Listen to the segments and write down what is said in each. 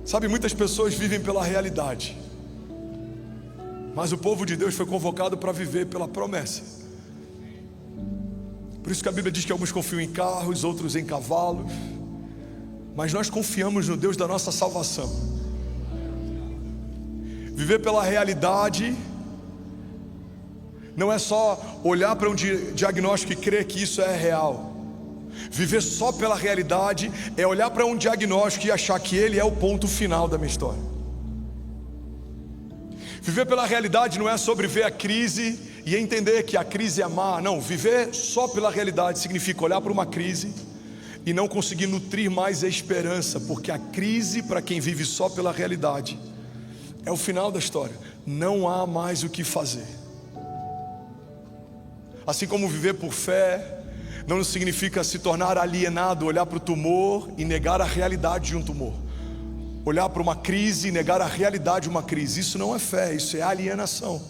Sabe, muitas pessoas vivem pela realidade, mas o povo de Deus foi convocado para viver pela promessa. Por isso que a Bíblia diz que alguns confiam em carros, outros em cavalos, mas nós confiamos no Deus da nossa salvação. Viver pela realidade não é só olhar para um diagnóstico e crer que isso é real. Viver só pela realidade é olhar para um diagnóstico e achar que ele é o ponto final da minha história. Viver pela realidade não é sobre ver a crise e entender que a crise é má. Não, viver só pela realidade significa olhar para uma crise e não conseguir nutrir mais a esperança, porque a crise, para quem vive só pela realidade, é o final da história. Não há mais o que fazer. Assim como viver por fé não significa se tornar alienado, olhar para o tumor e negar a realidade de um tumor, olhar para uma crise e negar a realidade de uma crise. Isso não é fé, isso é alienação.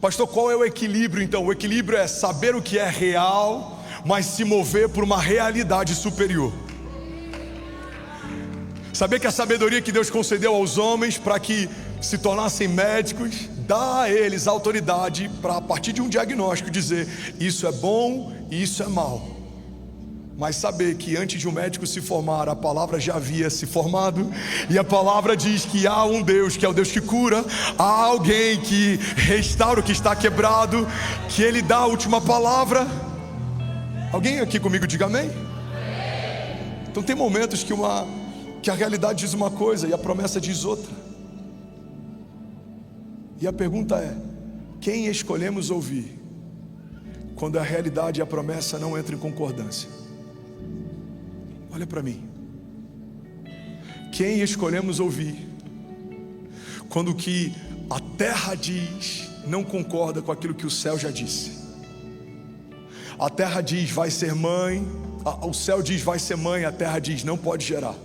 Pastor, qual é o equilíbrio então? O equilíbrio é saber o que é real, mas se mover por uma realidade superior. Saber que a sabedoria que Deus concedeu aos homens para que se tornassem médicos, dá a eles autoridade para, a partir de um diagnóstico, dizer isso é bom e isso é mal. Mas saber que antes de um médico se formar, a palavra já havia se formado, e a palavra diz que há um Deus, que é o Deus que cura, há alguém que restaura o que está quebrado, que Ele dá a última palavra. Alguém aqui comigo diga amém? Então tem momentos que a realidade diz uma coisa e a promessa diz outra. E a pergunta é: quem escolhemos ouvir quando a realidade e a promessa não entram em concordância? Olha para mim. Quem escolhemos ouvir quando o que a terra diz não concorda com aquilo que o céu já disse? A terra diz vai ser mãe, o céu diz vai ser mãe, a terra diz não pode gerar.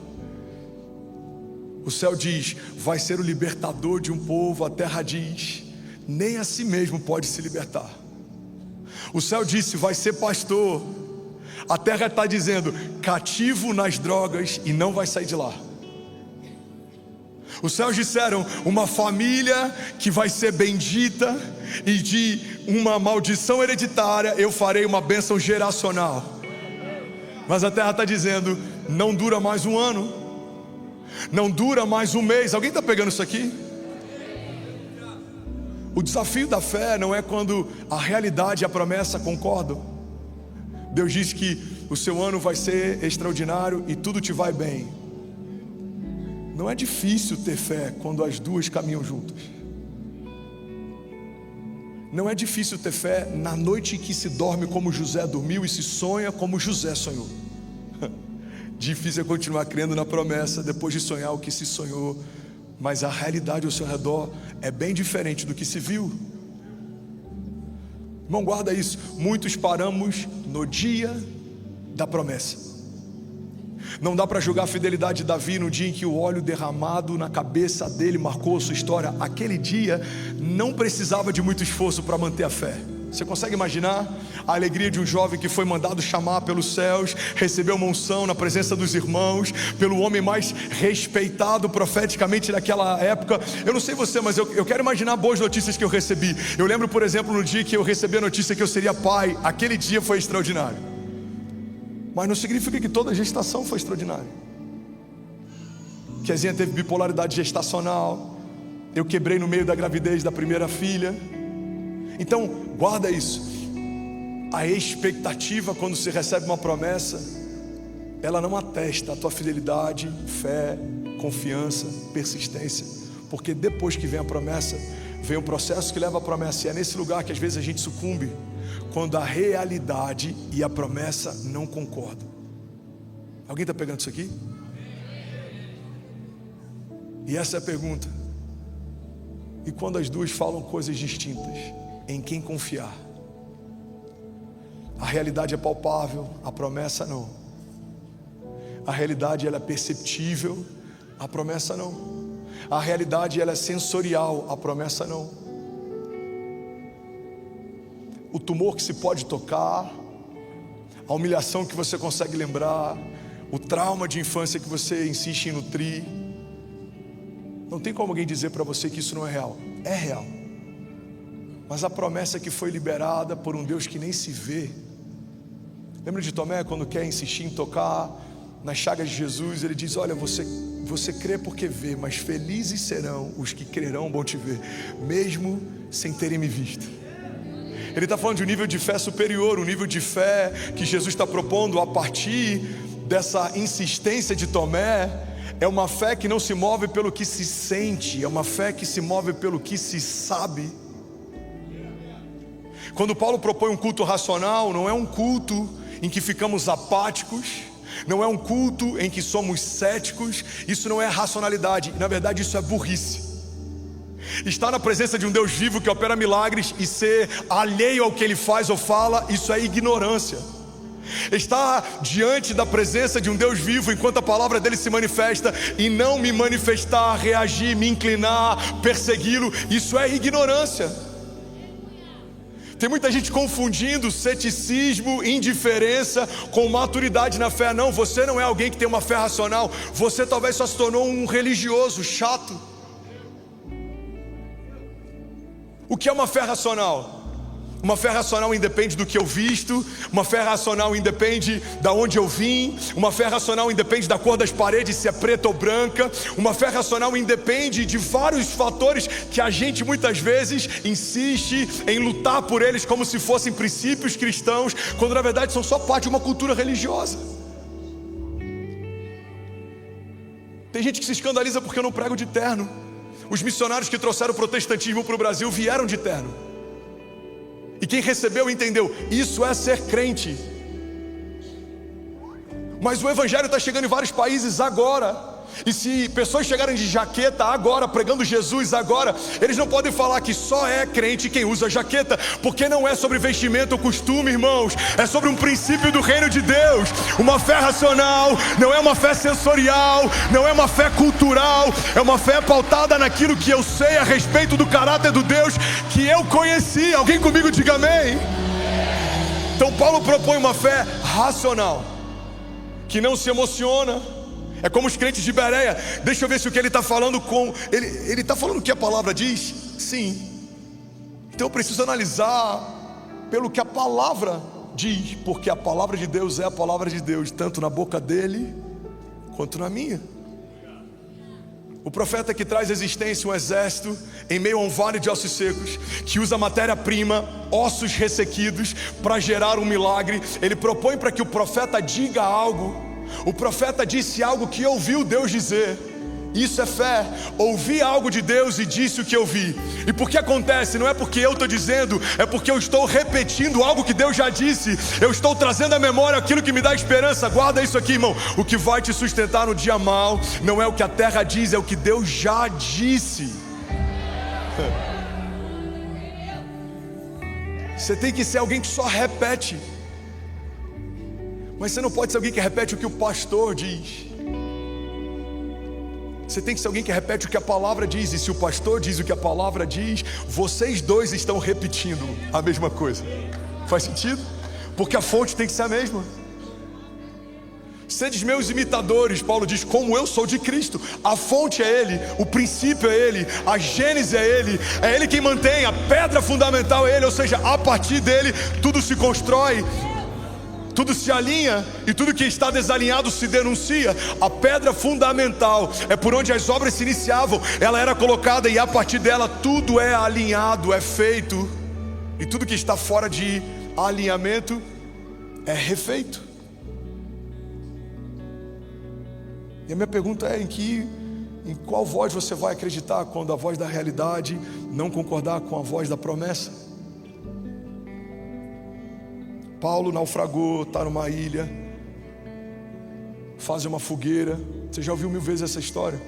O céu diz vai ser o libertador de um povo, a terra diz nem a si mesmo pode se libertar. O céu disse vai ser pastor, a terra está dizendo cativo nas drogas e não vai sair de lá. Os céus disseram uma família que vai ser bendita, e de uma maldição hereditária eu farei uma bênção geracional. Mas a terra está dizendo não dura mais um ano, não dura mais um mês. Alguém está pegando isso aqui? O desafio da fé não é quando a realidade e a promessa concordam. Deus diz que o seu ano vai ser extraordinário e tudo te vai bem. Não é difícil ter fé quando as duas caminham juntas. Não é difícil ter fé na noite em que se dorme como José dormiu e se sonha como José sonhou. Difícil é continuar crendo na promessa depois de sonhar o que se sonhou, mas a realidade ao seu redor é bem diferente do que se viu. Irmão, guarda isso. Muitos paramos no dia da promessa. Não dá para julgar a fidelidade de Davi no dia em que o óleo derramado na cabeça dele marcou a sua história. Aquele dia não precisava de muito esforço para manter a fé. Você consegue imaginar a alegria de um jovem que foi mandado chamar pelos céus, recebeu uma unção na presença dos irmãos, pelo homem mais respeitado profeticamente naquela época? Eu não sei você, mas eu quero imaginar boas notícias que eu recebi. Eu lembro, por exemplo, no dia que eu recebi a notícia que eu seria pai. Aquele dia foi extraordinário. Mas não significa que toda gestação foi extraordinária. Kezinha teve bipolaridade gestacional. Eu quebrei no meio da gravidez da primeira filha. Então, guarda isso. A expectativa quando se recebe uma promessa, ela não atesta a tua fidelidade, fé, confiança, persistência. Porque depois que vem a promessa, vem um processo que leva à promessa. E é nesse lugar que às vezes a gente sucumbe, quando a realidade e a promessa não concordam. Alguém está pegando isso aqui? E essa é a pergunta. E quando as duas falam coisas distintas, em quem confiar? A realidade é palpável, a promessa não. A realidade ela é perceptível, a promessa não. A realidade ela é sensorial, a promessa não. O tumor que se pode tocar, a humilhação que você consegue lembrar, o trauma de infância que você insiste em nutrir. Não tem como alguém dizer para você que isso não é real. É real. Mas a promessa que foi liberada por um Deus que nem se vê. Lembra de Tomé quando quer insistir em tocar nas chagas de Jesus? Ele diz: olha, você crê porque vê, mas felizes serão os que crerão vão te ver, mesmo sem terem me visto. Ele está falando de um nível de fé superior, um nível de fé que Jesus está propondo a partir dessa insistência de Tomé. É uma fé que não se move pelo que se sente, é uma fé que se move pelo que se sabe. Quando Paulo propõe um culto racional, não é um culto em que ficamos apáticos, não é um culto em que somos céticos. Isso não é racionalidade, na verdade isso é burrice. Estar na presença de um Deus vivo que opera milagres e ser alheio ao que Ele faz ou fala, isso é ignorância. Estar diante da presença de um Deus vivo enquanto a palavra dele se manifesta e não me manifestar, reagir, me inclinar, persegui-lo, isso é ignorância. Tem muita gente confundindo ceticismo, indiferença com maturidade na fé. Não, você não é alguém que tem uma fé racional. Você talvez só se tornou um religioso chato. O que é uma fé racional? Uma fé racional independe do que eu visto. Uma fé racional independe da onde eu vim. Uma fé racional independe da cor das paredes, se é preta ou branca. Uma fé racional independe de vários fatores que a gente muitas vezes insiste em lutar por eles como se fossem princípios cristãos, quando na verdade são só parte de uma cultura religiosa. Tem gente que se escandaliza porque eu não prego de terno. Os missionários que trouxeram o protestantismo para o Brasil vieram de terno. E quem recebeu entendeu, isso é ser crente. Mas o evangelho está chegando em vários países agora. E se pessoas chegarem de jaqueta agora, pregando Jesus agora, eles não podem falar que só é crente quem usa jaqueta, porque não é sobre vestimento ou costume, irmãos. É sobre um princípio do reino de Deus. Uma fé racional não é uma fé sensorial, não é uma fé cultural. É uma fé pautada naquilo que eu sei a respeito do caráter do Deus que eu conheci. Alguém comigo diga amém. Então Paulo propõe uma fé racional, que não se emociona. É como os crentes de Bereia. Deixa eu ver se o que ele está falando ele está falando o que a palavra diz? Sim. Então eu preciso analisar pelo que a palavra diz, porque a palavra de Deus é a palavra de Deus, tanto na boca dele quanto na minha. O profeta que traz à existência um exército em meio a um vale de ossos secos, que usa matéria-prima, ossos ressequidos, para gerar um milagre. Ele propõe para que o profeta diga algo. O profeta disse algo que ouviu Deus dizer. Isso é fé. Ouvi algo de Deus e disse o que eu vi. E por que acontece? Não é porque eu estou dizendo, é porque eu estou repetindo algo que Deus já disse. Eu estou trazendo à memória aquilo que me dá esperança. Guarda isso aqui, irmão. O que vai te sustentar no dia mau não é o que a terra diz, é o que Deus já disse. Você tem que ser alguém que só repete. Mas você não pode ser alguém que repete o que o pastor diz. Você tem que ser alguém que repete o que a palavra diz. E se o pastor diz o que a palavra diz, vocês dois estão repetindo a mesma coisa. Faz sentido? Porque a fonte tem que ser a mesma. Sedes meus imitadores, Paulo diz, como eu sou de Cristo. A fonte é Ele, o princípio é Ele, a gênese é Ele quem mantém, a pedra fundamental é Ele. Ou seja, a partir dele tudo se constrói, tudo se alinha, e tudo que está desalinhado se denuncia. A pedra fundamental é por onde as obras se iniciavam. Ela era colocada e a partir dela tudo é alinhado, é feito. E tudo que está fora de alinhamento é refeito. E a minha pergunta é: em qual voz você vai acreditar quando a voz da realidade não concordar com a voz da promessa? Paulo naufragou, está numa ilha, faz uma fogueira. Você já ouviu 1000 vezes essa história?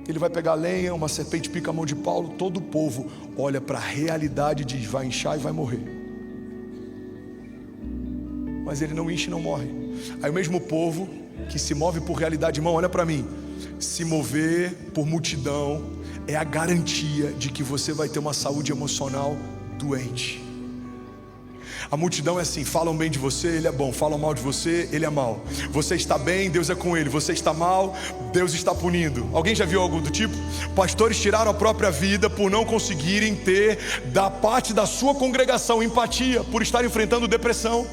Ele vai pegar lenha, uma serpente pica a mão de Paulo. Todo o povo olha para a realidade e diz: vai inchar e vai morrer. Mas ele não incha e não morre. Aí o mesmo povo que se move por realidade, irmão, olha para mim, se mover por multidão é a garantia de que você vai ter uma saúde emocional doente. A multidão é assim: falam bem de você, ele é bom. Falam mal de você, ele é mal. Você está bem, Deus é com ele. Você está mal, Deus está punindo. Alguém já viu algo do tipo? Pastores tiraram a própria vida por não conseguirem ter da parte da sua congregação empatia, por estar enfrentando depressão.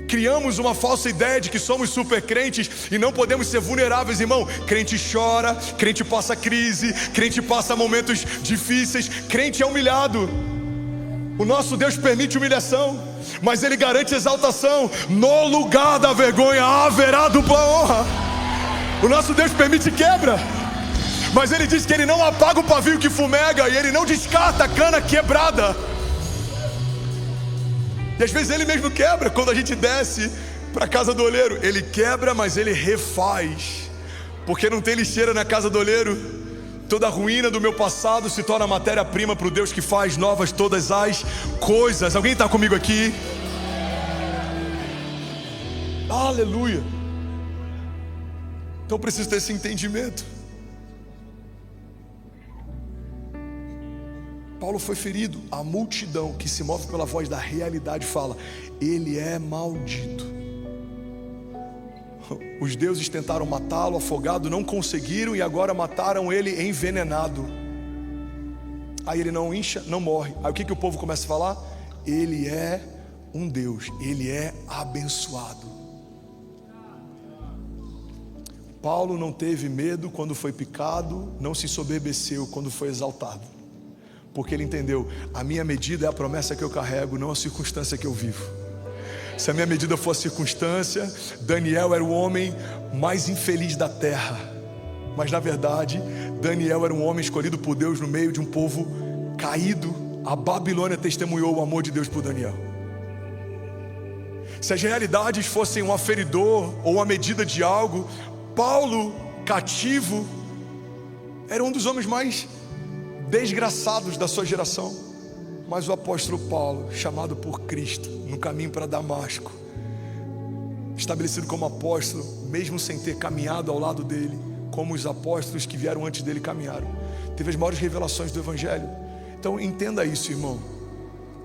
Criamos uma falsa ideia de que somos super crentes e não podemos ser vulneráveis, irmão. Crente chora, crente passa crise, crente passa momentos difíceis, crente é humilhado. O nosso Deus permite humilhação, mas Ele garante exaltação. No lugar da vergonha haverá dupla honra. O nosso Deus permite quebra, mas Ele diz que Ele não apaga o pavio que fumega, e Ele não descarta a cana quebrada. E às vezes Ele mesmo quebra. Quando a gente desce para a casa do oleiro, Ele quebra, mas Ele refaz. Porque não tem lixeira na casa do oleiro. Toda a ruína do meu passado se torna matéria-prima para o Deus que faz novas todas as coisas. Alguém está comigo aqui? Aleluia. Então eu preciso ter esse entendimento. Paulo foi ferido. A multidão que se move pela voz da realidade fala: ele é maldito. Os deuses tentaram matá-lo afogado, não conseguiram, e agora mataram ele envenenado. Aí ele não incha, não morre. Aí o que o povo começa a falar? Ele é um Deus, ele é abençoado. Paulo não teve medo quando foi picado, não se ensoberbeceu quando foi exaltado. Porque ele entendeu: a minha medida é a promessa que eu carrego, não a circunstância que eu vivo. Se a minha medida for a circunstância, Daniel era o homem mais infeliz da terra. Mas na verdade, Daniel era um homem escolhido por Deus no meio de um povo caído. A Babilônia testemunhou o amor de Deus por Daniel. Se as realidades fossem um aferidor ou uma medida de algo, Paulo, cativo, era um dos homens mais desgraçados da sua geração. Mas o apóstolo Paulo, chamado por Cristo no caminho para Damasco, estabelecido como apóstolo, mesmo sem ter caminhado ao lado dele, como os apóstolos que vieram antes dele caminharam, teve as maiores revelações do Evangelho. Então entenda isso, irmão: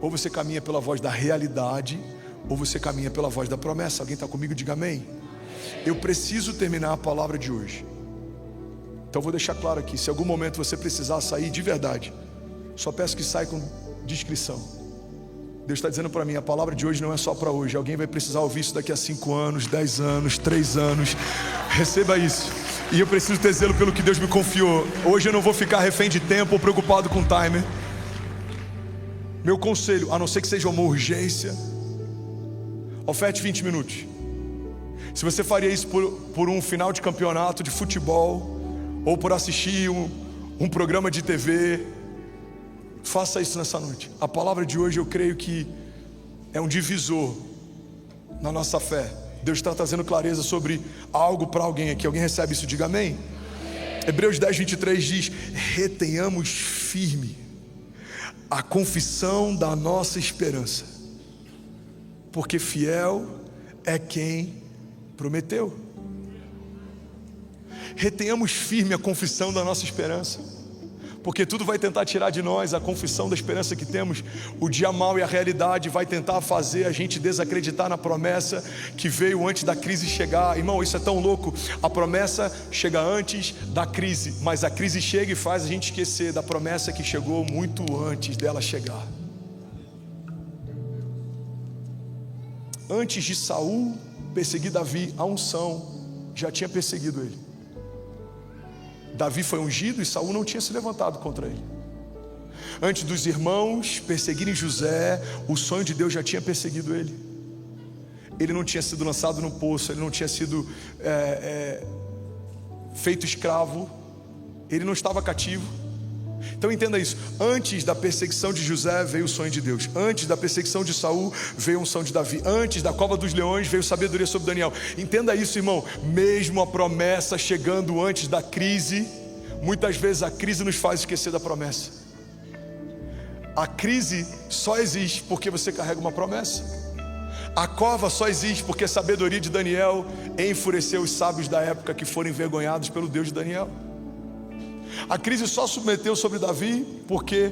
ou você caminha pela voz da realidade, ou você caminha pela voz da promessa. Alguém está comigo? Diga amém. Eu preciso terminar a palavra de hoje. Então vou deixar claro aqui: se em algum momento você precisar sair de verdade, só peço que saia com discrição. Deus está dizendo para mim: a palavra de hoje não é só para hoje. Alguém vai precisar ouvir isso daqui a 5 anos, 10 anos, 3 anos. Receba isso. E eu preciso ter zelo pelo que Deus me confiou. Hoje eu não vou ficar refém de tempo ou preocupado com o timer. Meu conselho, a não ser que seja uma urgência, oferte 20 minutos. Se você faria isso por um final de campeonato de futebol, ou por assistir um programa de TV, faça isso nessa noite. A palavra de hoje, eu creio que é um divisor na nossa fé. Deus está trazendo clareza sobre algo para alguém aqui. Alguém recebe isso? Diga amém. Hebreus 10, 23 diz: retenhamos firme a confissão da nossa esperança, porque fiel é quem prometeu. Retenhamos firme a confissão da nossa esperança, porque tudo vai tentar tirar de nós a confissão da esperança que temos. O dia mau e a realidade vai tentar fazer a gente desacreditar na promessa que veio antes da crise chegar. Irmão, isso é tão louco. A promessa chega antes da crise, mas a crise chega e faz a gente esquecer da promessa que chegou muito antes dela chegar. Antes de Saul perseguir Davi, a unção já tinha perseguido ele. Davi foi ungido e Saul não tinha se levantado contra ele. Antes dos irmãos perseguirem José, o sonho de Deus já tinha perseguido ele. Ele não tinha sido lançado no poço, ele não tinha sido feito escravo, ele não estava cativo. Então entenda isso: antes da perseguição de José veio o sonho de Deus. Antes da perseguição de Saul veio um sonho de Davi. Antes da cova dos leões veio sabedoria sobre Daniel. Entenda isso, irmão: mesmo a promessa chegando antes da crise, muitas vezes a crise nos faz esquecer da promessa. A crise só existe porque você carrega uma promessa. A cova só existe porque a sabedoria de Daniel enfureceu os sábios da época, que foram envergonhados pelo Deus de Daniel. A crise só submeteu sobre Davi porque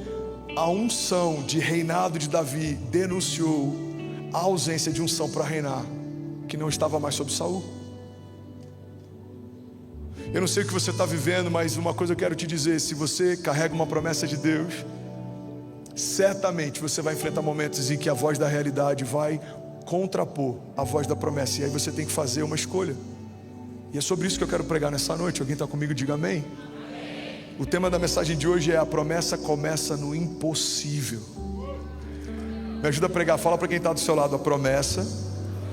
a unção de reinado de Davi denunciou a ausência de unção para reinar, que não estava mais sobre Saul. Eu não sei o que você está vivendo, mas uma coisa eu quero te dizer: se você carrega uma promessa de Deus, certamente você vai enfrentar momentos em que a voz da realidade vai contrapor a voz da promessa, e aí você tem que fazer uma escolha. E é sobre isso que eu quero pregar nessa noite. Alguém está comigo? Diga amém. O tema da mensagem de hoje é: a promessa começa no impossível. Me ajuda a pregar. Fala para quem está do seu lado: a promessa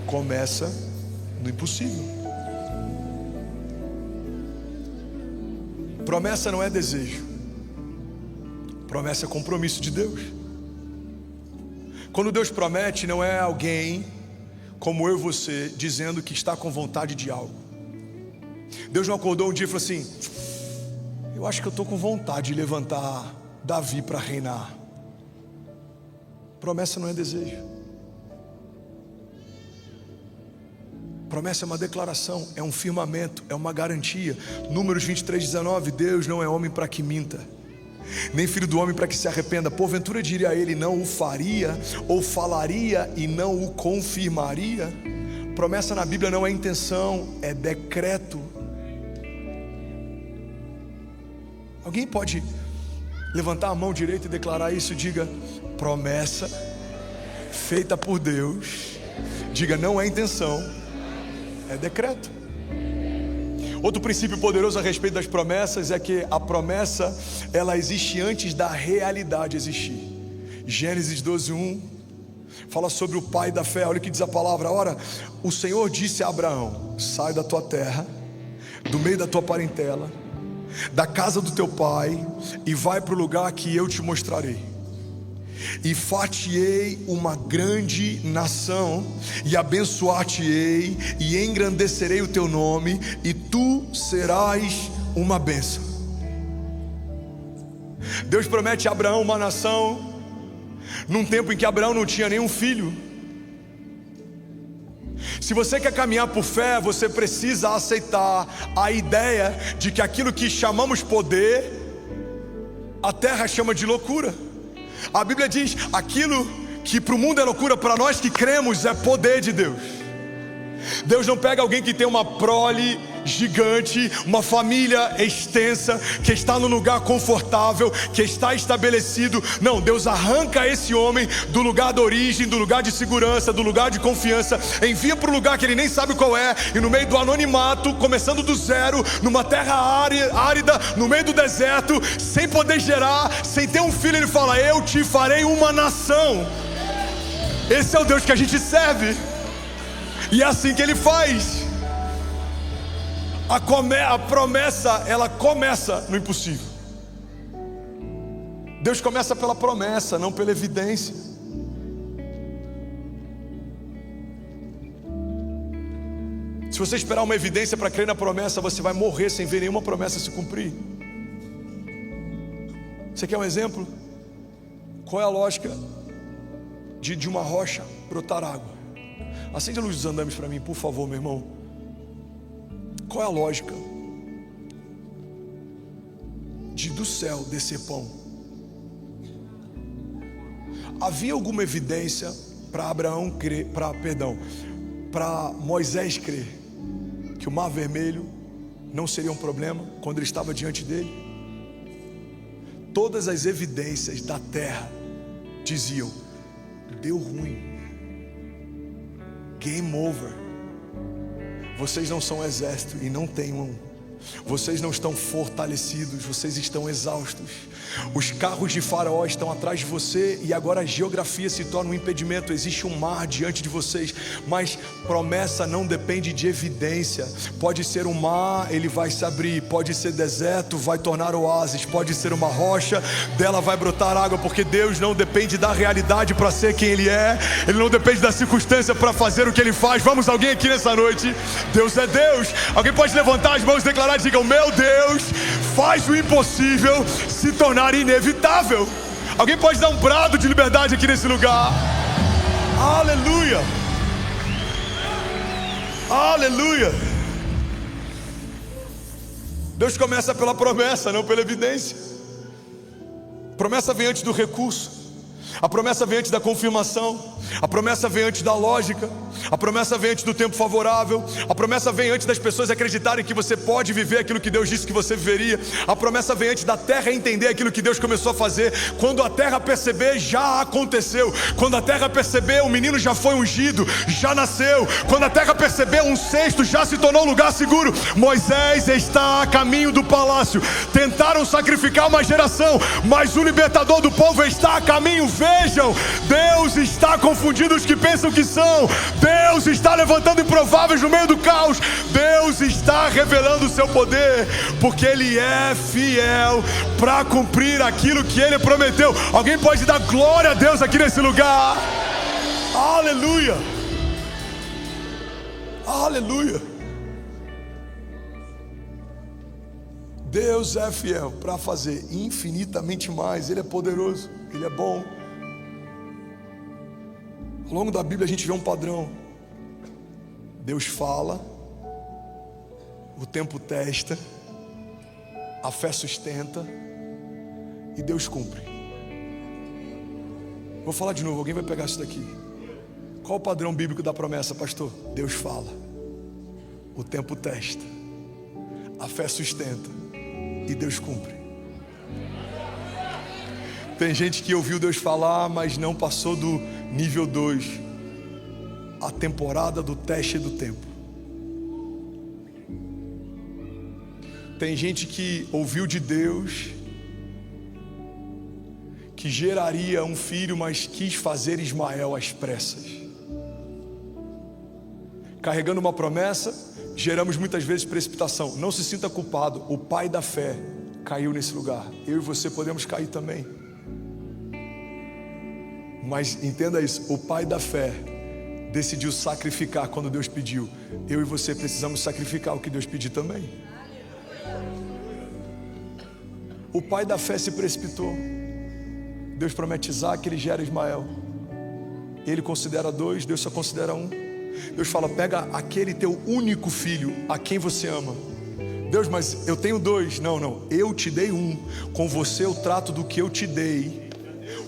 começa no impossível. Promessa não é desejo, promessa é compromisso de Deus. Quando Deus promete, não é alguém como eu e você dizendo que está com vontade de algo. Deus não acordou um dia e falou assim: eu acho que eu estou com vontade de levantar Davi para reinar. Promessa não é desejo. Promessa é uma declaração, é um firmamento, é uma garantia. Números 23:19, Deus não é homem para que minta, nem filho do homem para que se arrependa. Porventura diria a ele: não o faria, ou falaria e não o confirmaria? Promessa na Bíblia não é intenção, é decreto. Alguém pode levantar a mão direita e declarar isso? Diga: promessa feita por Deus. Diga: não é intenção, é decreto. Outro princípio poderoso a respeito das promessas é que a promessa, ela existe antes da realidade existir. Gênesis 12:1 fala sobre o pai da fé. Olha o que diz a palavra: ora, o Senhor disse a Abraão: sai da tua terra, do meio da tua parentela, da casa do teu pai, e vai para o lugar que eu te mostrarei. E far-te-ei uma grande nação, e abençoar-te-ei, e engrandecerei o teu nome, e tu serás uma bênção. Deus promete a Abraão uma nação, num tempo em que Abraão não tinha nenhum filho. Se você quer caminhar por fé, você precisa aceitar a ideia de que aquilo que chamamos poder, a terra chama de loucura. A Bíblia diz: aquilo que para o mundo é loucura, para nós que cremos é poder de Deus. Deus não pega alguém que tem uma prole gigante, uma família extensa, que está num lugar confortável, que está estabelecido. Não, Deus arranca esse homem do lugar da origem, do lugar de segurança, do lugar de confiança, envia para um lugar que ele nem sabe qual é, e no meio do anonimato, começando do zero, numa terra árida, no meio do deserto, sem poder gerar, sem ter um filho, ele fala: eu te farei uma nação. Esse é o Deus que a gente serve, e é assim que ele faz. A promessa, ela começa no impossível. Deus começa pela promessa, não pela evidência. Se você esperar uma evidência para crer na promessa, você vai morrer sem ver nenhuma promessa se cumprir. Você quer um exemplo? Qual é a lógica de uma rocha brotar água? Acende a luz dos andames para mim, por favor, meu irmão. Qual é a lógica de do céu descer pão? Havia alguma evidência para Abraão crer, para Moisés crer que o Mar Vermelho não seria um problema quando ele estava diante dele? Todas as evidências da terra diziam: deu ruim, game over. Vocês não são um exército e não têm um. Vocês não estão fortalecidos, vocês estão exaustos. Os carros de Faraó estão atrás de você, e agora a geografia se torna um impedimento. Existe um mar diante de vocês, mas promessa não depende de evidência. Pode ser um mar, ele vai se abrir. Pode ser deserto, vai tornar oásis. Pode ser uma rocha, dela vai brotar água. Porque Deus não depende da realidade para ser quem Ele é. Ele não depende da circunstância para fazer o que Ele faz. Vamos, alguém aqui nessa noite? Deus é Deus. Alguém pode levantar as mãos e declarar: diga: o meu Deus faz o impossível se tornar inevitável. Alguém pode dar um brado de liberdade aqui nesse lugar? Aleluia, aleluia. Deus começa pela promessa, não pela evidência. promessa vem antes do recurso. A promessa vem antes da confirmação. A promessa vem antes da lógica. A promessa vem antes do tempo favorável. A promessa vem antes das pessoas acreditarem que você pode viver aquilo que Deus disse que você viveria. A promessa vem antes da terra entender aquilo que Deus começou a fazer. Quando a terra perceber, já aconteceu. Quando a terra perceber, o menino já foi ungido, já nasceu. Quando a terra perceber, um cesto já se tornou lugar seguro. Moisés está a caminho do palácio. Tentaram sacrificar uma geração, mas o libertador do povo está a caminho. Vejam, Deus está confundindo os que pensam que são. Deus está levantando improváveis no meio do caos. Deus está revelando o seu poder, porque Ele é fiel para cumprir aquilo que Ele prometeu. Alguém pode dar glória a Deus aqui nesse lugar? Aleluia! Aleluia! Deus é fiel para fazer infinitamente mais. Ele é poderoso, Ele é bom. Ao longo da Bíblia a gente vê um padrão. Deus fala, o tempo testa, a fé sustenta e Deus cumpre. Vou falar de novo, alguém vai pegar isso daqui. Qual o padrão bíblico da promessa, pastor? Deus fala, o tempo testa, a fé sustenta e Deus cumpre. Tem gente que ouviu Deus falar, mas não passou do nível 2, a temporada do teste do tempo. Tem gente que ouviu de Deus que geraria um filho, mas quis fazer Ismael às pressas. Carregando uma promessa, geramos muitas vezes precipitação. Não se sinta culpado, o pai da fé caiu nesse lugar. Eu e você podemos cair também. Mas entenda isso, o pai da fé decidiu sacrificar quando Deus pediu. Eu e você precisamos sacrificar o que Deus pediu também. O pai da fé se precipitou. Deus promete Isaac, ele gera Ismael. Ele considera 2, Deus só considera 1. Deus fala, pega aquele teu único filho, a quem você ama. Deus, mas eu tenho 2. Não, eu te dei 1. Com você eu trato do que eu te dei.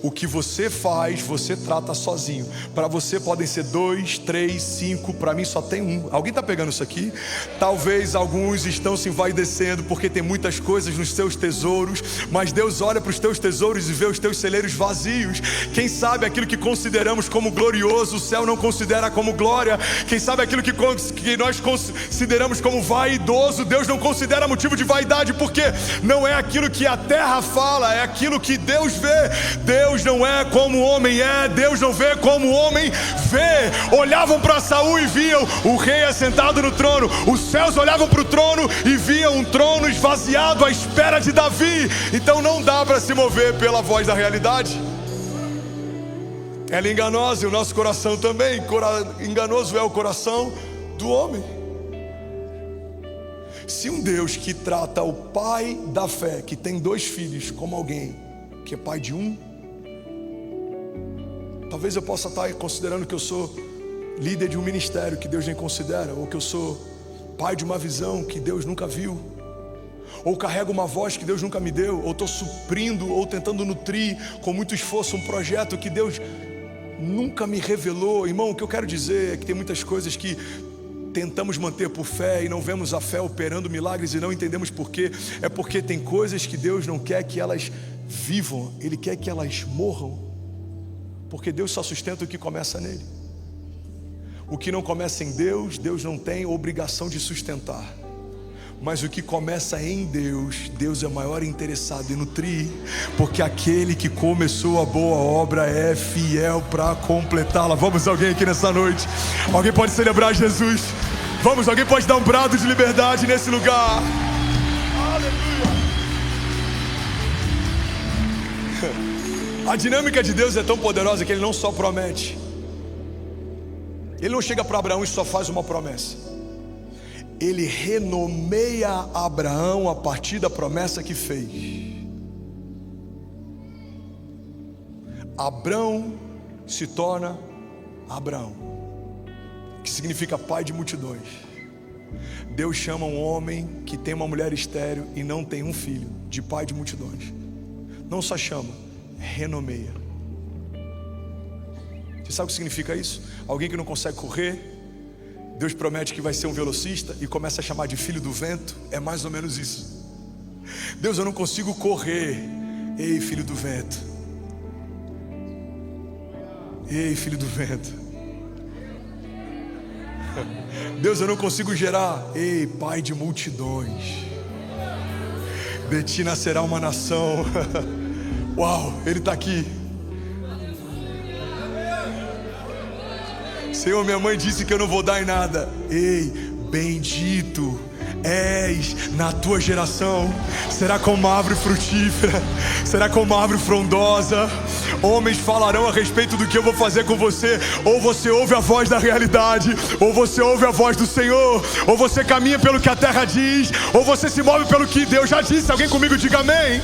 O que você faz, você trata sozinho. Para você podem ser 2, 3, 5. Para mim só tem 1. Alguém está pegando isso aqui? Talvez alguns estão se envaidecendo porque tem muitas coisas nos seus tesouros. Mas Deus olha para os teus tesouros e vê os teus celeiros vazios. Quem sabe aquilo que consideramos como glorioso, o céu não considera como glória. Quem sabe aquilo que nós consideramos como vaidoso, Deus não considera motivo de vaidade. Porque não é aquilo que a terra fala, é aquilo que Deus vê. Deus não é como o homem é, Deus não vê como o homem vê. Olhavam para Saul e viam o rei assentado no trono. Os céus olhavam para o trono e viam um trono esvaziado à espera de Davi. Então não dá para se mover pela voz da realidade. Ela é enganosa e o nosso coração também. Enganoso é o coração do homem. Se um Deus que trata o pai da fé, que tem 2 filhos, como alguém que é pai de 1, talvez eu possa estar considerando que eu sou líder de um ministério que Deus nem considera, ou que eu sou pai de uma visão que Deus nunca viu, ou carrego uma voz que Deus nunca me deu, ou estou suprindo ou tentando nutrir com muito esforço um projeto que Deus nunca me revelou. Irmão, o que eu quero dizer é que tem muitas coisas que tentamos manter por fé e não vemos a fé operando milagres e não entendemos por quê. É porque tem coisas que Deus não quer que elas vivam, Ele quer que elas morram. Porque Deus só sustenta o que começa nele. O que não começa em Deus, Deus não tem obrigação de sustentar. Mas o que começa em Deus, Deus é maior interessado em nutrir. Porque aquele que começou a boa obra é fiel para completá-la. Vamos, alguém aqui nessa noite? Alguém pode celebrar Jesus? Vamos, alguém pode dar um brado de liberdade nesse lugar? Aleluia! A dinâmica de Deus é tão poderosa que Ele não só promete. Ele não chega para Abraão e só faz uma promessa. Ele renomeia Abraão a partir da promessa que fez. Abrão se torna Abraão, que significa pai de multidões. Deus chama um homem que tem uma mulher estéril e não tem um filho, de pai de multidões. não só chama, renomeia. Você sabe o que significa isso? Alguém que não consegue correr, Deus promete que vai ser um velocista e começa a chamar de filho do vento. É mais ou menos isso. Deus, eu não consigo correr. Ei, filho do vento. Ei, filho do vento. Deus, eu não consigo gerar. Ei, pai de multidões. De ti nascerá uma nação. Uau, Ele está aqui. Senhor, minha mãe disse que eu não vou dar em nada. Ei, bendito és na tua geração. Será como uma árvore frutífera, será como uma árvore frondosa. Homens falarão a respeito do que eu vou fazer com você. Ou você ouve a voz da realidade, ou você ouve a voz do Senhor. Ou você caminha pelo que a terra diz, ou você se move pelo que Deus já disse. Alguém comigo diga amém.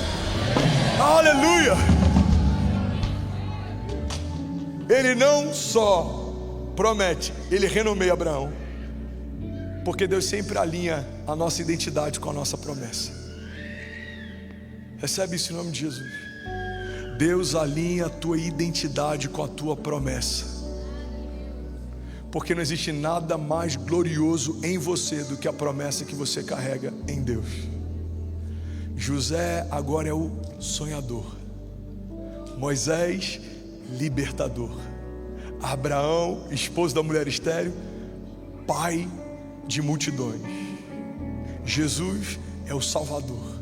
Aleluia. Ele não só promete, Ele renomeia Abraão, porque Deus sempre alinha a nossa identidade com a nossa promessa. Recebe isso em nome de Jesus. Deus alinha a tua identidade com a tua promessa, porque não existe nada mais glorioso em você do que a promessa que você carrega em Deus. José agora é o sonhador, Moisés, libertador, Abraão, esposo da mulher estéril, pai de multidões. Jesus é o Salvador.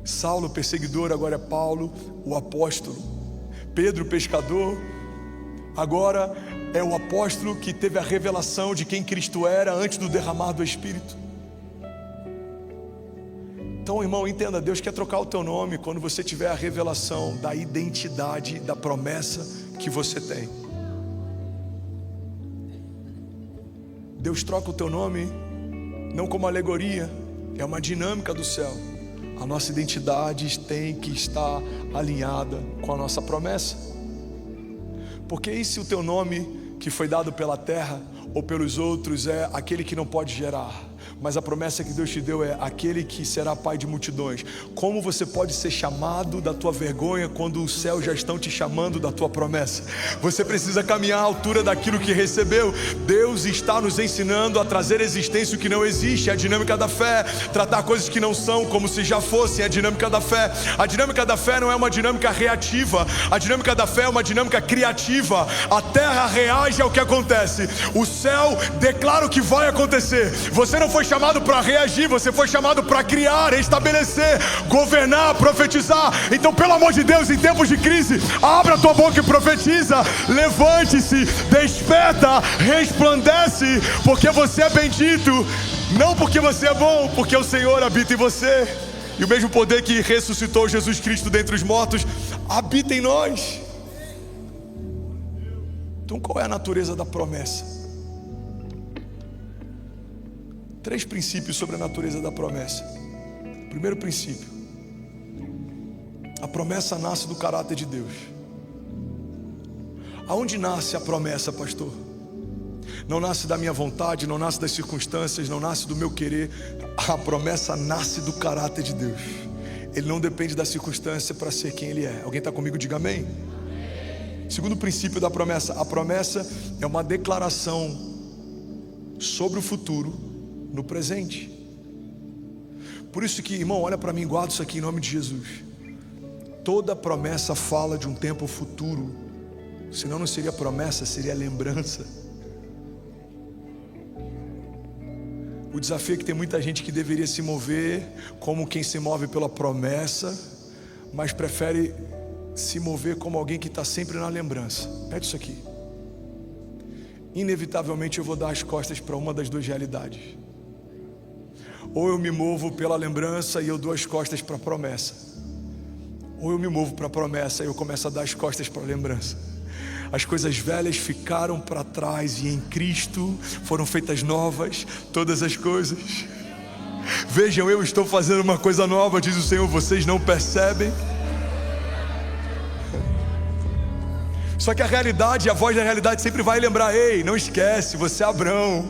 Saulo, perseguidor, agora é Paulo, o apóstolo. Pedro, pescador, agora é o apóstolo que teve a revelação de quem Cristo era antes do derramar do Espírito. Então, irmão, entenda, Deus quer trocar o teu nome quando você tiver a revelação da identidade, da promessa que você tem. Deus troca o teu nome não como alegoria, é uma dinâmica do céu. A nossa identidade tem que estar alinhada com a nossa promessa. Porque e se o teu nome que foi dado pela terra ou pelos outros é aquele que não pode gerar, mas a promessa que Deus te deu é aquele que será pai de multidões? Como você pode ser chamado da tua vergonha quando os céus já estão te chamando da tua promessa? Você precisa caminhar à altura daquilo que recebeu. Deus está nos ensinando a trazer à existência o que não existe. É a dinâmica da fé. Tratar coisas que não são como se já fossem. É a dinâmica da fé. A dinâmica da fé não é uma dinâmica reativa. A dinâmica da fé é uma dinâmica criativa. A terra reage ao que acontece. O céu declara o que vai acontecer. Você não foi chamado para reagir, você foi chamado para criar, estabelecer, governar, profetizar. Então, pelo amor de Deus, em tempos de crise, abra a tua boca e profetiza. Levante-se, desperta, resplandece, porque você é bendito. Não porque você é bom, porque o Senhor habita em você. E o mesmo poder que ressuscitou Jesus Cristo dentre os mortos habita em nós. Então, qual é a natureza da promessa? 3 princípios sobre a natureza da promessa. Primeiro princípio: a promessa nasce do caráter de Deus. Aonde nasce a promessa, pastor? Não nasce da minha vontade, não nasce das circunstâncias, não nasce do meu querer. A promessa nasce do caráter de Deus. Ele não depende da circunstância para ser quem Ele é. Alguém está comigo? Diga amém. Segundo princípio da promessa: a promessa é uma declaração sobre o futuro no presente. Por isso que, irmão, olha para mim, guarda isso aqui em nome de Jesus. Toda promessa fala de um tempo futuro. Senão não seria promessa, seria lembrança. O desafio é que tem muita gente que deveria se mover como quem se move pela promessa, mas prefere se mover como alguém que está sempre na lembrança. Pede isso aqui. Inevitavelmente eu vou dar as costas para uma das 2 realidades. Ou eu me movo pela lembrança e eu dou as costas para a promessa, ou eu me movo para a promessa e eu começo a dar as costas para a lembrança. As coisas velhas ficaram para trás e em Cristo foram feitas novas todas as coisas. Vejam, eu estou fazendo uma coisa nova, diz o Senhor, vocês não percebem? Só que a realidade, a voz da realidade sempre vai lembrar: ei, não esquece, você é Abrão,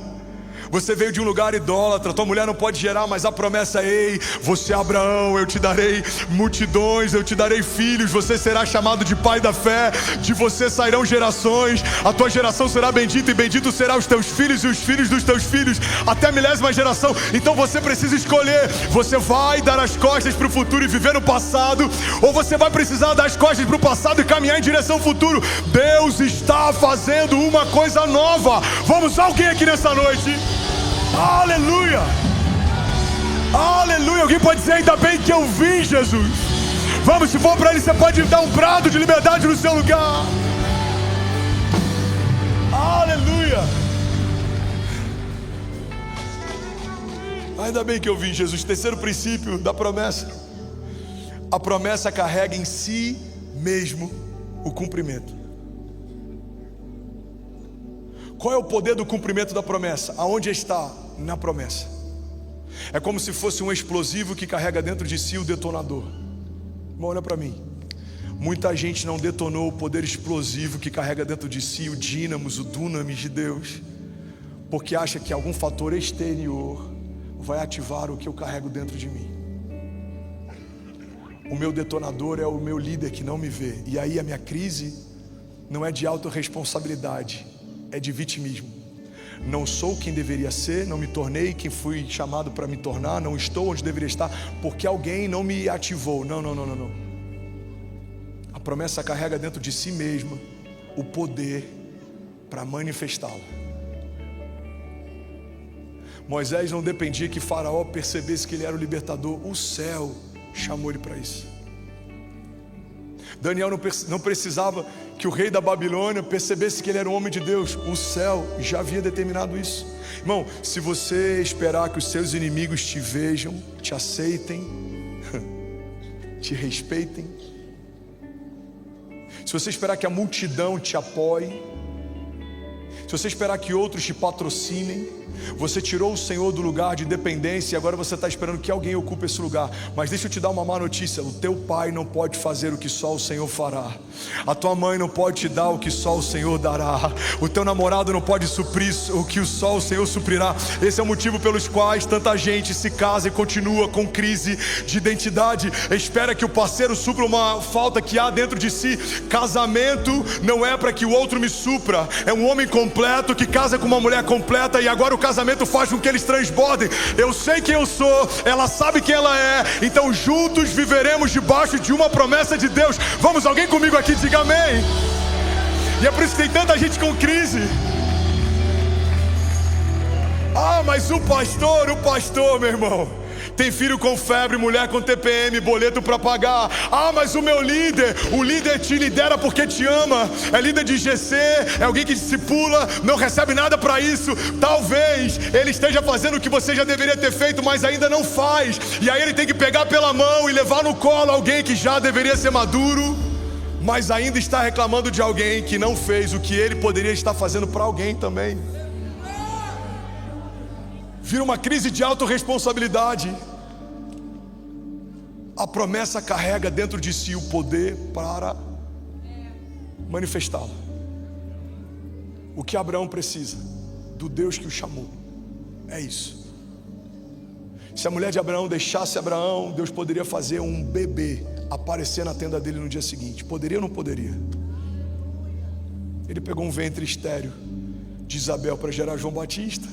Você veio de um lugar idólatra, tua mulher não pode gerar, mas a promessa é: ei, você é Abraão, eu te darei multidões, eu te darei filhos, você será chamado de pai da fé, de você sairão gerações, a tua geração será bendita e bendito será os teus filhos e os filhos dos teus filhos, até a 1000ª geração. Então você precisa escolher: você vai dar as costas para o futuro e viver no passado, ou você vai precisar dar as costas para o passado e caminhar em direção ao futuro. Deus está fazendo uma coisa nova. Vamos, alguém aqui nessa noite? Aleluia, aleluia. Alguém pode dizer: ainda bem que eu vim, Jesus? Vamos, se for para Ele, você pode dar um brado de liberdade no seu lugar. Aleluia. Ainda bem que eu vim, Jesus. Terceiro princípio da promessa: a promessa carrega em si mesmo o cumprimento. Qual é o poder do cumprimento da promessa? Aonde está? Na promessa. É como se fosse um explosivo que carrega dentro de si o detonador. Irmão, olha para mim. Muita gente não detonou o poder explosivo que carrega dentro de si o dínamos, o dunamis de Deus, porque acha que algum fator exterior vai ativar o que eu carrego dentro de mim. O meu detonador é o meu líder que não me vê. E aí a minha crise não é de autorresponsabilidade, é de vitimismo. Não sou quem deveria ser, não me tornei quem fui chamado para me tornar, não estou onde deveria estar, porque alguém não me ativou. Não. A promessa carrega dentro de si mesma o poder para manifestá-la. Moisés não dependia que Faraó percebesse que ele era o libertador, o céu chamou ele para isso. Daniel não precisava que o rei da Babilônia percebesse que ele era um homem de Deus, o céu já havia determinado isso. Irmão, se você esperar que os seus inimigos te vejam, te aceitem, te respeitem, se você esperar que a multidão te apoie, se você esperar que outros te patrocinem, você tirou o Senhor do lugar de dependência e agora você está esperando que alguém ocupe esse lugar. Mas deixa eu te dar uma má notícia: o teu pai não pode fazer o que só o Senhor fará. A tua mãe não pode te dar o que só o Senhor dará. O teu namorado não pode suprir o que só o Senhor suprirá. Esse é o motivo pelos quais tanta gente se casa e continua com crise de identidade. Espera que o parceiro supra uma falta que há dentro de si. Casamento não é para que o outro me supra. É um homem completo que casa com uma mulher completa e agora o casamento faz com que eles transbordem. Eu sei quem eu sou, ela sabe quem ela é, então juntos viveremos debaixo de uma promessa de Deus. Vamos, alguém comigo aqui, diga amém. E é por isso que tem tanta gente com crise. Ah, mas o pastor, meu irmão, tem filho com febre, mulher com TPM, boleto para pagar. Ah, mas o meu líder, o líder te lidera porque te ama. É líder de GC, é alguém que discipula, não recebe nada para isso. Talvez ele esteja fazendo o que você já deveria ter feito, mas ainda não faz. E aí ele tem que pegar pela mão e levar no colo alguém que já deveria ser maduro, mas ainda está reclamando de alguém que não fez o que ele poderia estar fazendo para alguém também. Vira uma crise de autorresponsabilidade. A promessa carrega dentro de si o poder para manifestá-la. O que Abraão precisa? Do Deus que o chamou. É isso. Se a mulher de Abraão deixasse Abraão, Deus poderia fazer um bebê aparecer na tenda dele no dia seguinte. Poderia ou não poderia? Ele pegou um ventre estéril de Isabel para gerar João Batista.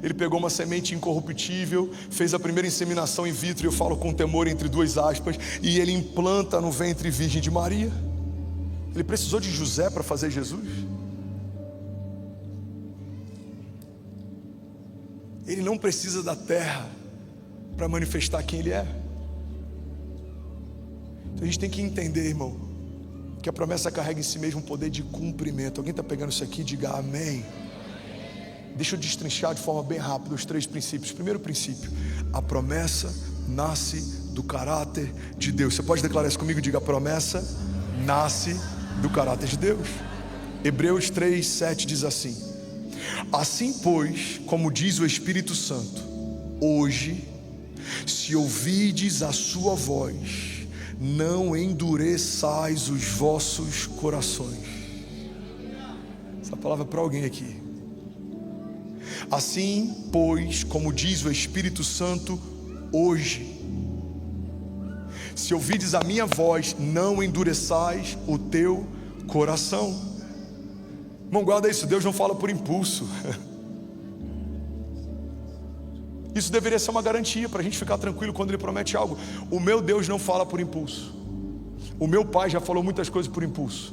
Ele pegou uma semente incorruptível, fez a primeira inseminação in vitro, eu falo com temor entre duas aspas, e ele implanta no ventre virgem de Maria. Ele precisou de José para fazer Jesus? Ele não precisa da terra para manifestar quem ele é. Então a gente tem que entender, irmão, que a promessa carrega em si mesmo um poder de cumprimento. Alguém está pegando isso aqui? Diga amém. Deixa eu destrinchar de forma bem rápida os 3 princípios. Primeiro princípio: a promessa nasce do caráter de Deus. Você pode declarar isso comigo? Diga: a promessa nasce do caráter de Deus. Hebreus 3:7 diz assim: assim pois, como diz o Espírito Santo, hoje, se ouvides a sua voz, não endureçais os vossos corações. Essa palavra é para alguém aqui. Assim, pois, como diz o Espírito Santo hoje, se ouvides a minha voz, não endureçais o teu coração. Irmão, guarda isso, Deus não fala por impulso. Isso deveria ser uma garantia para a gente ficar tranquilo quando Ele promete algo. O meu Deus não fala por impulso. O meu pai já falou muitas coisas por impulso.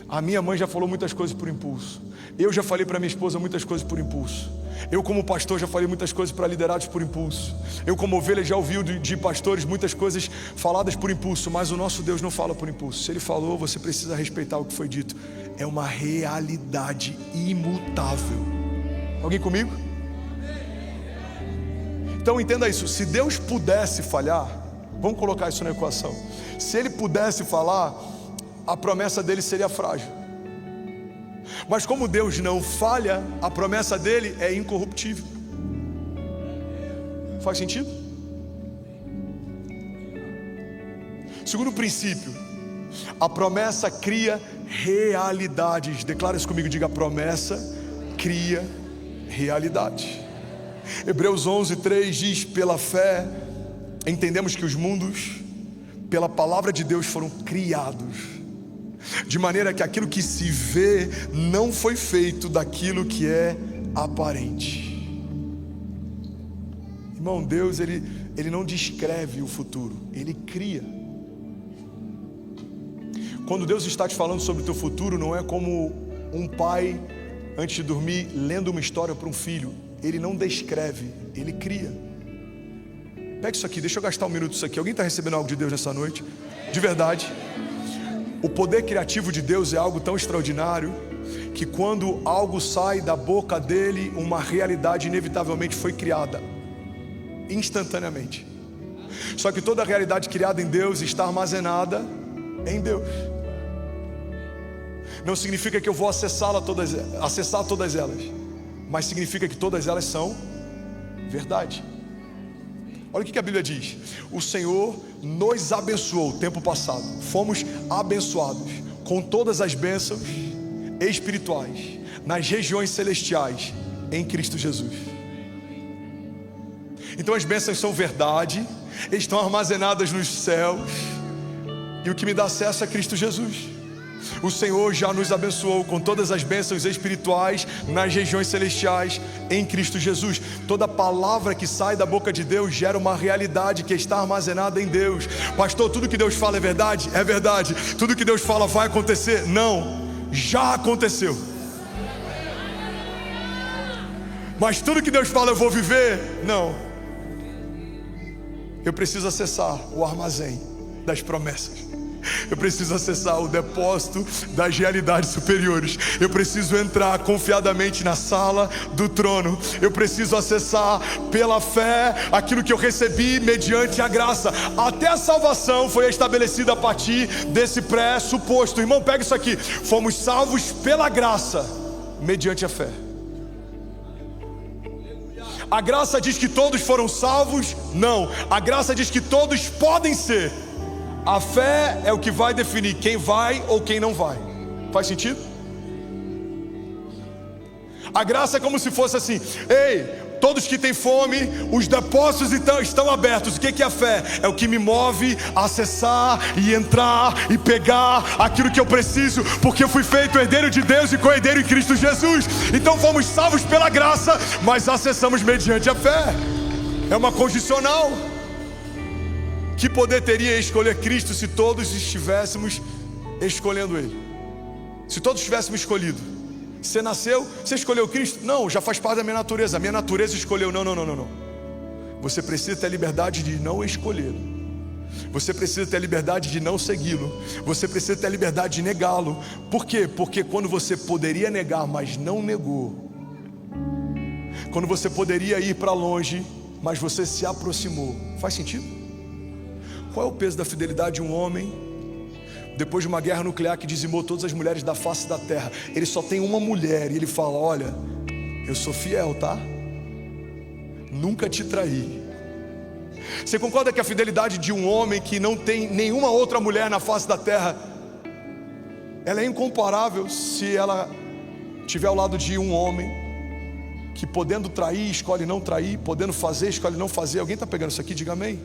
A minha mãe já falou muitas coisas por impulso. Eu já falei para minha esposa muitas coisas por impulso. Eu como pastor já falei muitas coisas para liderados por impulso. Eu como ovelha já ouvi de pastores muitas coisas faladas por impulso. Mas o nosso Deus não fala por impulso. Se Ele falou, você precisa respeitar o que foi dito. É uma realidade imutável. Alguém comigo? Então entenda isso, se Deus pudesse falhar, vamos colocar isso na equação. Se Ele pudesse falar, a promessa dele seria frágil. Mas como Deus não falha, a promessa dele é incorruptível. Faz sentido? Segundo princípio, a promessa cria realidades. Declara isso comigo, diga: a promessa cria realidade. Hebreus 11:3 diz: pela fé entendemos que os mundos pela palavra de Deus foram criados, de maneira que aquilo que se vê não foi feito daquilo que é aparente. Irmão, Deus ele não descreve o futuro, Ele cria. Quando Deus está te falando sobre o teu futuro, não é como um pai antes de dormir lendo uma história para um filho. Ele não descreve, Ele cria. Pega isso aqui, deixa eu gastar um minuto nisso aqui. Alguém está recebendo algo de Deus nessa noite? De verdade. O poder criativo de Deus é algo tão extraordinário que quando algo sai da boca dele, uma realidade inevitavelmente foi criada, instantaneamente. Só que toda a realidade criada em Deus está armazenada em Deus. Não significa que eu vou acessar todas elas, mas significa que todas elas são verdade. Olha o que a Bíblia diz: o Senhor nos abençoou, tempo passado, fomos abençoados com todas as bênçãos espirituais nas regiões celestiais em Cristo Jesus. Então as bênçãos são verdade, estão armazenadas nos céus, e o que me dá acesso é Cristo Jesus. O Senhor já nos abençoou com todas as bênçãos espirituais nas regiões celestiais em Cristo Jesus. Toda palavra que sai da boca de Deus gera uma realidade que está armazenada em Deus. Pastor, tudo que Deus fala é verdade? É verdade. Tudo que Deus fala vai acontecer? Não, já aconteceu. Mas tudo que Deus fala eu vou viver? Não. Eu preciso acessar o armazém das promessas. Eu preciso acessar o depósito das realidades superiores. Eu preciso entrar confiadamente na sala do trono. Eu preciso acessar pela fé aquilo que eu recebi mediante a graça. Até a salvação foi estabelecida a partir desse pressuposto. Irmão, pega isso aqui: fomos salvos pela graça mediante a fé. A graça diz que todos foram salvos? Não. A graça diz que todos podem ser. A fé é o que vai definir quem vai ou quem não vai. Faz sentido? A graça é como se fosse assim: ei, todos que têm fome, os depósitos estão abertos. O que é a fé? É o que me move a acessar e entrar e pegar aquilo que eu preciso, porque eu fui feito herdeiro de Deus e co-herdeiro em Cristo Jesus. Então fomos salvos pela graça, mas acessamos mediante a fé. É uma condicional. Que poder teria escolher Cristo se todos estivéssemos escolhendo Ele? Se todos tivéssemos escolhido. Você nasceu, você escolheu Cristo? Não, já faz parte da minha natureza. A minha natureza escolheu. Não. Você precisa ter a liberdade de não escolhê-lo. Você precisa ter a liberdade de não segui-lo. Você precisa ter a liberdade de negá-lo. Por quê? Porque quando você poderia negar, mas não negou, quando você poderia ir para longe, mas você se aproximou. Faz sentido? Qual é o peso da fidelidade de um homem depois de uma guerra nuclear que dizimou todas as mulheres da face da terra? Ele só tem uma mulher e ele fala: olha, eu sou fiel, tá? Nunca te traí. Você concorda que a fidelidade de um homem que não tem nenhuma outra mulher na face da terra, ela é incomparável se ela estiver ao lado de um homem que podendo trair, escolhe não trair, podendo fazer, escolhe não fazer. Alguém está pegando isso aqui? Diga amém.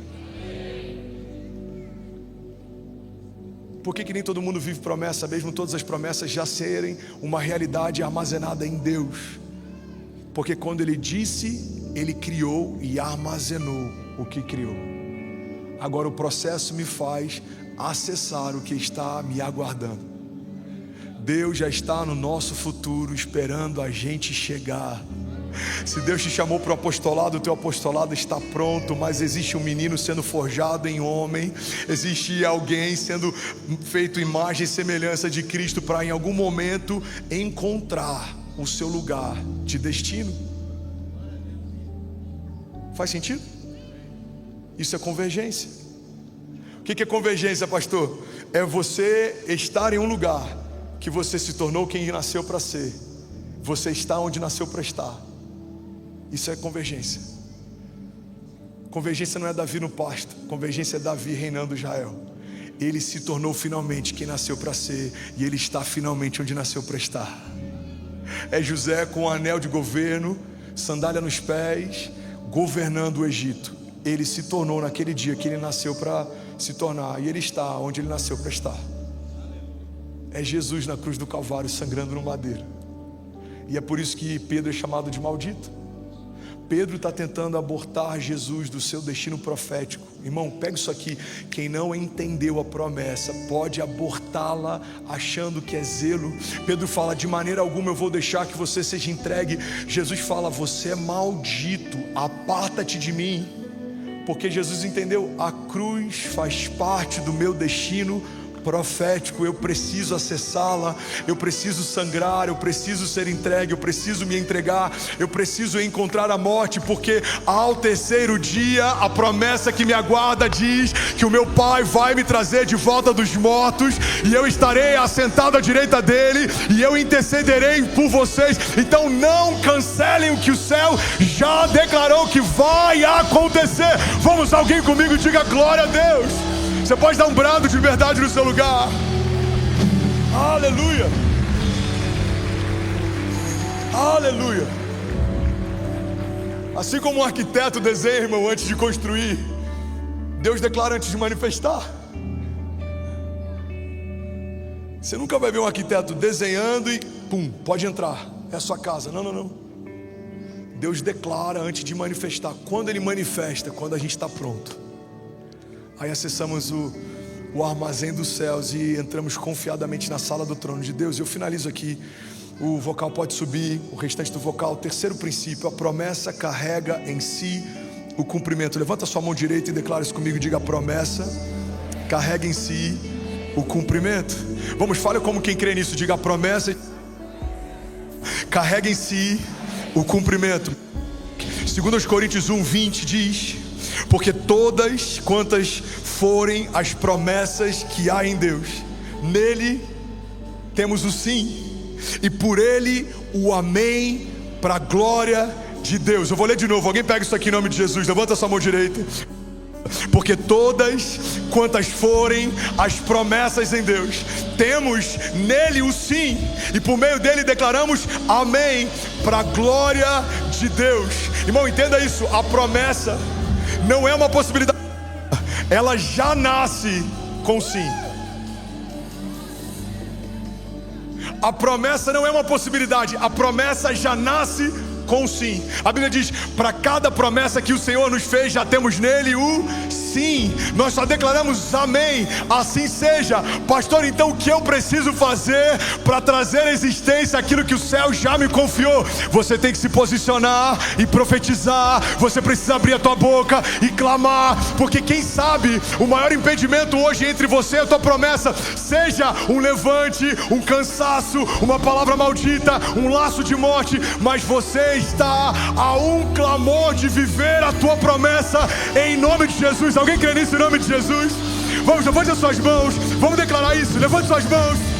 Por que nem todo mundo vive promessa, mesmo todas as promessas já serem uma realidade armazenada em Deus? Porque quando Ele disse, Ele criou e armazenou o que criou. Agora o processo me faz acessar o que está me aguardando. Deus já está no nosso futuro, esperando a gente chegar. Se Deus te chamou para o apostolado, o teu apostolado está pronto, mas existe um menino sendo forjado em homem, existe alguém sendo feito imagem e semelhança de Cristo para em algum momento encontrar o seu lugar de destino. Faz sentido? Isso é convergência. O que é convergência, pastor? É você estar em um lugar que você se tornou quem nasceu para ser. Você está onde nasceu para estar. Isso é convergência. Convergência não é Davi no pasto. Convergência é Davi reinando Israel. Ele se tornou finalmente quem nasceu para ser, e ele está finalmente onde nasceu para estar. É José com um anel de governo, sandália nos pés, governando o Egito. Ele se tornou naquele dia que ele nasceu para se tornar, e ele está onde ele nasceu para estar. É Jesus na cruz do Calvário sangrando no madeiro. E é por isso que Pedro é chamado de maldito. Pedro está tentando abortar Jesus do seu destino profético. Irmão, pega isso aqui. Quem não entendeu a promessa pode abortá-la achando que é zelo. Pedro fala: de maneira alguma eu vou deixar que você seja entregue. Jesus fala: você é maldito, aparta-te de mim. Porque Jesus entendeu, a cruz faz parte do meu destino profético. Eu preciso acessá-la, eu preciso sangrar, eu preciso ser entregue, eu preciso me entregar, eu preciso encontrar a morte, porque ao terceiro dia a promessa que me aguarda diz que o meu Pai vai me trazer de volta dos mortos, e eu estarei assentado à direita dele, e eu intercederei por vocês. Então não cancelem o que o céu já declarou que vai acontecer. Vamos, alguém comigo, diga glória a Deus. Você pode dar um brado de verdade no seu lugar. Aleluia. Aleluia. Assim como um arquiteto desenha, irmão, antes de construir, Deus declara antes de manifestar. Você nunca vai ver um arquiteto desenhando e pum, pode entrar, é a sua casa. Não, não, não. Deus declara antes de manifestar. Quando Ele manifesta? Quando a gente está pronto. Aí acessamos o armazém dos céus e entramos confiadamente na sala do trono de Deus. E eu finalizo aqui. O vocal pode subir, o restante do vocal. Terceiro princípio: a promessa carrega em si o cumprimento. Levanta sua mão direita e declara isso comigo. Diga: a promessa carrega em si o cumprimento. Vamos, fale como quem crê nisso. Diga: a promessa carrega em si o cumprimento. 2 Coríntios 1:20 diz: porque todas quantas forem as promessas que há em Deus, nele temos o sim, e por ele o amém, para a glória de Deus. Eu vou ler de novo, alguém pega isso aqui em nome de Jesus. Levanta sua mão direita. Porque todas quantas forem as promessas em Deus, temos nele o sim, e por meio dele declaramos amém, para a glória de Deus. Irmão, entenda isso. A promessa não é uma possibilidade, ela já nasce com sim. A promessa não é uma possibilidade, a promessa já nasce com sim. A Bíblia diz: para cada promessa que o Senhor nos fez, já temos nele o sim. Nós só declaramos amém, assim seja. Pastor, então o que eu preciso fazer para trazer à existência aquilo que o céu já me confiou? Você tem que se posicionar e profetizar. Você precisa abrir a tua boca e clamar, porque quem sabe o maior impedimento hoje entre você e a tua promessa seja um levante, um cansaço, uma palavra maldita, um laço de morte. Mas você está a um clamor de viver a tua promessa em nome de Jesus. Alguém crê nisso em nome de Jesus? Vamos, levante as suas mãos. Vamos declarar isso. Levante suas mãos.